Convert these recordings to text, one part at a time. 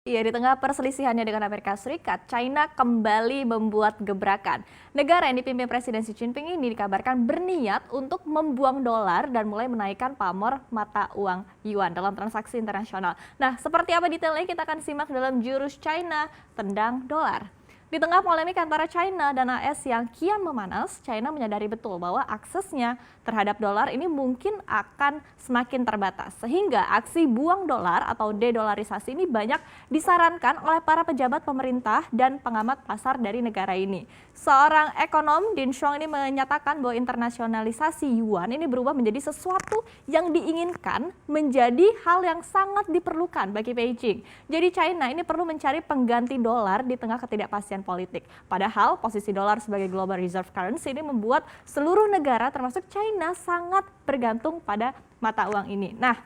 Iya, di tengah perselisihannya dengan Amerika Serikat, China kembali membuat gebrakan. Negara yang dipimpin Presiden Xi Jinping ini dikabarkan berniat untuk membuang dolar dan mulai menaikkan pamor mata uang yuan dalam transaksi internasional. Nah, seperti apa detailnya kita akan simak dalam Jurus China Tendang Dolar. Di tengah polemik antara China dan AS yang kian memanas, China menyadari betul bahwa aksesnya terhadap dolar ini mungkin akan semakin terbatas. Sehingga aksi buang dolar atau de-dolarisasi ini banyak disarankan oleh para pejabat pemerintah dan pengamat pasar dari negara ini. Seorang ekonom, Din Shuang, ini menyatakan bahwa internasionalisasi yuan ini berubah menjadi sesuatu yang diinginkan menjadi hal yang sangat diperlukan bagi Beijing. Jadi China ini perlu mencari pengganti dolar di tengah ketidakpastian politik. Padahal posisi dolar sebagai global reserve currency ini membuat seluruh negara termasuk China sangat bergantung pada mata uang ini. Nah,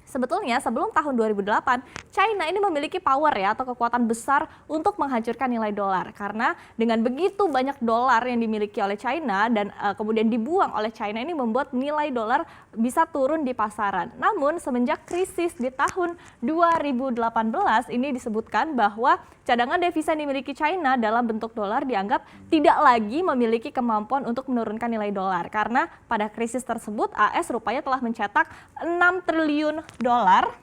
sebetulnya sebelum tahun 2008, China ini memiliki power ya atau kekuatan besar untuk menghancurkan nilai dolar. Karena dengan begitu banyak dolar yang dimiliki oleh China dan kemudian dibuang oleh China ini membuat nilai dolar bisa turun di pasaran. Namun semenjak krisis di tahun 2018 ini disebutkan bahwa cadangan devisa yang dimiliki China dalam bentuk dolar dianggap tidak lagi memiliki kemampuan untuk menurunkan nilai dolar. Karena pada krisis tersebut AS rupanya telah mencetak 6 triliun dolar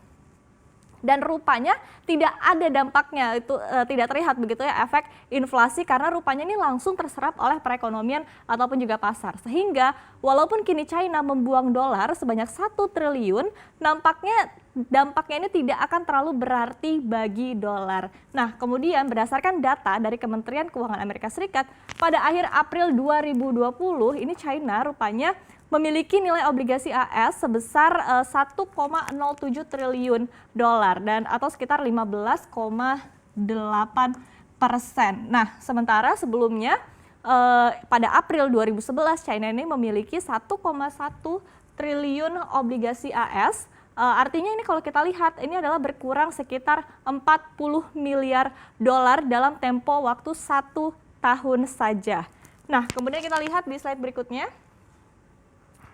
dan rupanya tidak ada dampaknya, itu tidak terlihat begitu ya efek inflasi karena rupanya ini langsung terserap oleh perekonomian ataupun juga pasar. Sehingga walaupun kini China membuang dolar sebanyak 1 triliun, nampaknya dampaknya ini tidak akan terlalu berarti bagi dolar. Nah, kemudian berdasarkan data dari Kementerian Keuangan Amerika Serikat, pada akhir April 2020 ini China rupanya memiliki nilai obligasi AS sebesar 1,07 triliun dolar dan atau sekitar 15,8%. Nah, sementara sebelumnya pada April 2011 China ini memiliki 1,1 triliun obligasi AS. Artinya ini kalau kita lihat ini adalah berkurang sekitar 40 miliar dolar dalam tempo waktu 1 tahun saja. Nah, kemudian kita lihat di slide berikutnya.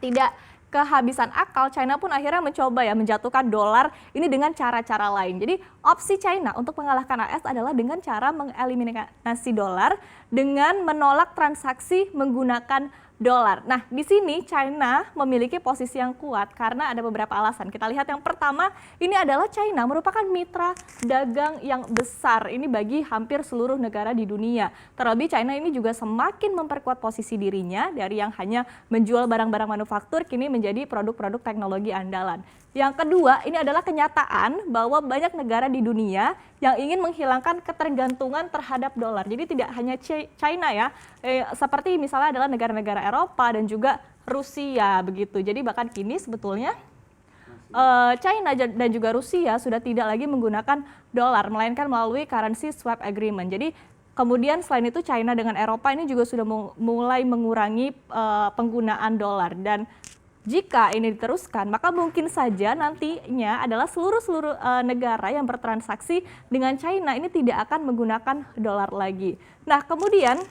Tidak kehabisan akal, China pun akhirnya mencoba ya menjatuhkan dolar ini dengan cara-cara lain. Jadi opsi China untuk mengalahkan AS adalah dengan cara mengeliminasi dolar dengan menolak transaksi menggunakan dolar. Nah, di sini China memiliki posisi yang kuat karena ada beberapa alasan. Kita lihat yang pertama, ini adalah China merupakan mitra dagang yang besar ini bagi hampir seluruh negara di dunia. Terlebih China ini juga semakin memperkuat posisi dirinya dari yang hanya menjual barang-barang manufaktur kini menjadi produk-produk teknologi andalan. Yang kedua, ini adalah kenyataan bahwa banyak negara di dunia yang ingin menghilangkan ketergantungan terhadap dolar. Jadi tidak hanya China ya, seperti misalnya adalah negara-negara Eropa dan juga Rusia begitu. Jadi bahkan kini sebetulnya China dan juga Rusia sudah tidak lagi menggunakan dolar, melainkan melalui currency swap agreement. Jadi kemudian selain itu China dengan Eropa ini juga sudah mulai mengurangi penggunaan dolar dan jika ini diteruskan, maka mungkin saja nantinya adalah seluruh negara yang bertransaksi dengan China ini tidak akan menggunakan dolar lagi. Nah, kemudian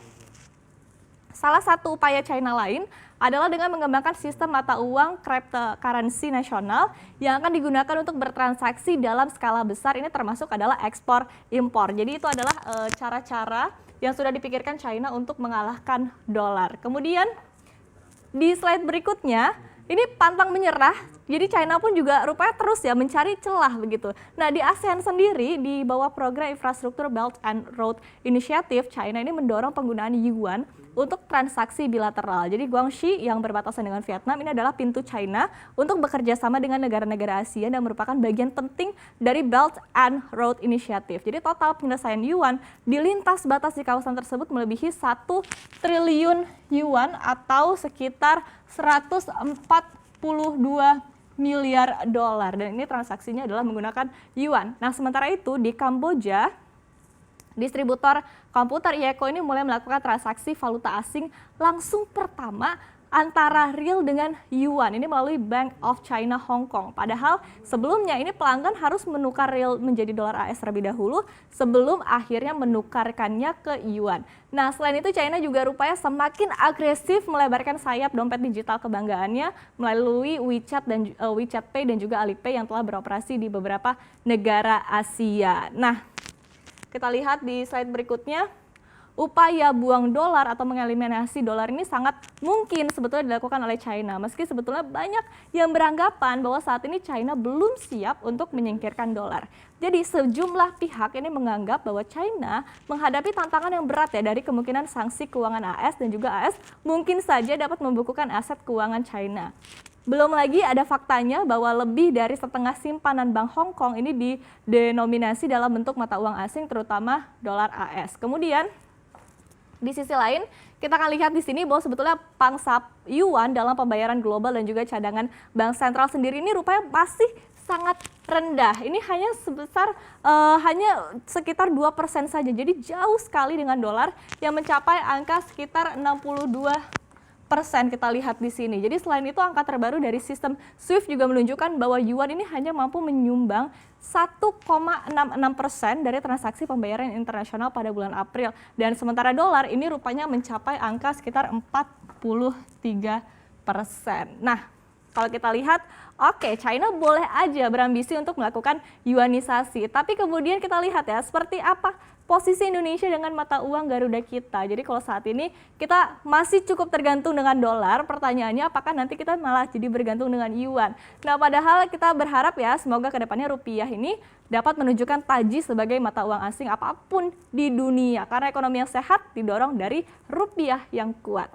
salah satu upaya China lain adalah dengan mengembangkan sistem mata uang cryptocurrency nasional yang akan digunakan untuk bertransaksi dalam skala besar. Ini termasuk adalah ekspor impor. Jadi itu adalah cara-cara yang sudah dipikirkan China untuk mengalahkan dolar. Kemudian di slide berikutnya, ini pantang menyerah, jadi China pun juga rupanya terus ya mencari celah begitu. Nah, di ASEAN sendiri di bawah program infrastruktur Belt and Road Initiative, China ini mendorong penggunaan yuan untuk transaksi bilateral. Jadi Guangxi yang berbatasan dengan Vietnam ini adalah pintu China untuk bekerja sama dengan negara-negara Asia dan merupakan bagian penting dari Belt and Road Initiative. Jadi total penyelesaian yuan di lintas batas di kawasan tersebut melebihi 1 triliun yuan atau sekitar 142 miliar dolar dan ini transaksinya adalah menggunakan yuan. Nah, sementara itu di Kamboja, distributor komputer Ieko ini mulai melakukan transaksi valuta asing langsung pertama antara real dengan yuan. Ini melalui Bank of China Hong Kong. Padahal sebelumnya ini pelanggan harus menukar real menjadi dolar AS terlebih dahulu sebelum akhirnya menukarkannya ke yuan. Nah, selain itu China juga rupanya semakin agresif melebarkan sayap dompet digital kebanggaannya melalui WeChat dan WeChat Pay dan juga Alipay yang telah beroperasi di beberapa negara Asia. Nah, kita lihat di slide berikutnya. Upaya buang dolar atau mengeliminasi dolar ini sangat mungkin sebetulnya dilakukan oleh China. Meski sebetulnya banyak yang beranggapan bahwa saat ini China belum siap untuk menyingkirkan dolar. Jadi sejumlah pihak ini menganggap bahwa China menghadapi tantangan yang berat ya dari kemungkinan sanksi keuangan AS dan juga AS mungkin saja dapat membukukan aset keuangan China. Belum lagi ada faktanya bahwa lebih dari setengah simpanan Bank Hong Kong ini didenominasi dalam bentuk mata uang asing terutama dolar AS. Kemudian di sisi lain, kita akan lihat di sini bahwa sebetulnya pangsa yuan dalam pembayaran global dan juga cadangan bank sentral sendiri ini rupanya masih sangat rendah. Ini hanya hanya sekitar 2% saja. Jadi jauh sekali dengan dolar yang mencapai angka sekitar 62% kita lihat di sini. Jadi selain itu angka terbaru dari sistem SWIFT juga menunjukkan bahwa yuan ini hanya mampu menyumbang 1,66% dari transaksi pembayaran internasional pada bulan April. Dan sementara dolar ini rupanya mencapai angka sekitar 43%. Nah, kalau kita lihat, oke, China boleh aja berambisi untuk melakukan yuanisasi. Tapi kemudian kita lihat ya, seperti apa posisi Indonesia dengan mata uang Garuda kita. Jadi kalau saat ini kita masih cukup tergantung dengan dolar, pertanyaannya apakah nanti kita malah jadi bergantung dengan yuan. Nah, padahal kita berharap ya semoga kedepannya rupiah ini dapat menunjukkan taji sebagai mata uang asing apapun di dunia. Karena ekonomi yang sehat didorong dari rupiah yang kuat.